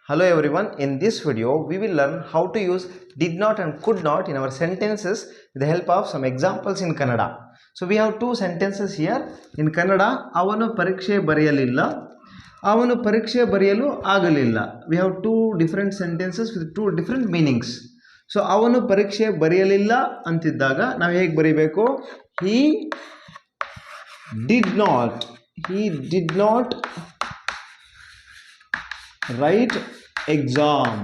Hello everyone, in this video we will learn how to use did not and could not in our sentences with the help of some examples in Kannada. So we have two sentences here. In Kannada, avanu ಪರೀಕ್ಷೆ ಬರೆಯಲಿಲ್ಲ, avanu ಪರೀಕ್ಷೆ ಬರೆಯಲು ಆಗಲಿಲ್ಲ. We have two different sentences with two different meanings. So avanu ಪರೀಕ್ಷೆ ಬರೆಯಲಿಲ್ಲ ಅಂತಿದ್ದಾಗ ನಾವು ಹೇಗೆ ಬರೀಬೇಕು? He did not write exam.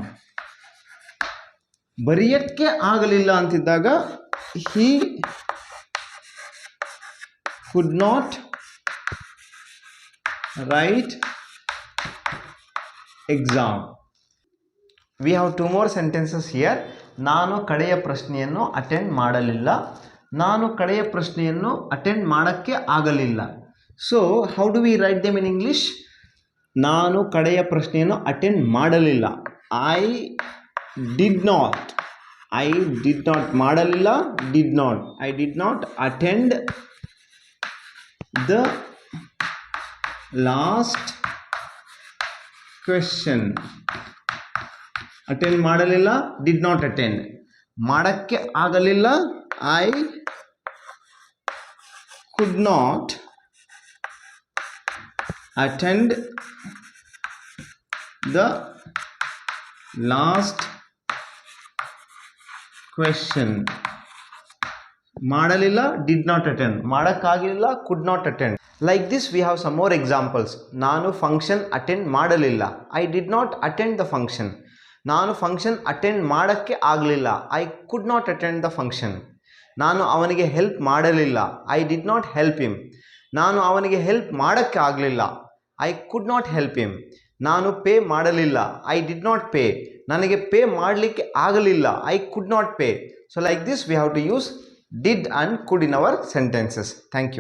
ಬರೆಯಕ್ಕೆ ಆಗಲಿಲ್ಲ ಅಂತಿದ್ದಾಗ he could not write exam. We have two more sentences here. ನಾನು ಕಡೆಯ ಪ್ರಶ್ನೆಯನ್ನು ಅಟೆಂಡ್ ಮಾಡಲಿಲ್ಲ, ನಾನು ಕಡೆಯ ಪ್ರಶ್ನೆಯನ್ನು ಅಟೆಂಡ್ ಮಾಡಕ್ಕೆ ಆಗಲಿಲ್ಲ. So how do we write them in English? ನಾನು ಕಡೆಯ ಪ್ರಶ್ನೆಯನ್ನು ಅಟೆಂಡ್ ಮಾಡಲಿಲ್ಲ. I did not ಮಾಡಲಿಲ್ಲ, I did not attend the last question. Attend ಮಾಡಲಿಲ್ಲ, did not attend. ಮಾಡಕ್ಕೆ ಆಗಲಿಲ್ಲ, I could not attend the last question. ಮಾಡಲಿಲ್ಲ, did not attend. ಮಾಡಕ್ಕಾಗಲಿಲ್ಲ, could not attend. Like this we have some more examples. ನಾನು function attend ಮಾಡಲಿಲ್ಲ, I did not attend the function. ನಾನು function attend ಮಾಡಕ್ಕೆ ಆಗಲಿಲ್ಲ, I could not attend the function. ನಾನು ಅವನಿಗೆ help ಮಾಡಲಿಲ್ಲ, I did not help him. ನಾನು ಅವನಿಗೆ ಹೆಲ್ಪ್ ಮಾಡಕ್ಕೆ ಆಗಲಿಲ್ಲ, I could not help him. ನಾನು ಪೇ ಮಾಡಲಿಲ್ಲ, I did not pay. ನನಗೆ ಪೇ ಮಾಡಲಿಕ್ಕೆ ಆಗಲಿಲ್ಲ, I could not pay. So like this we have to use did and could in our sentences. Thank you.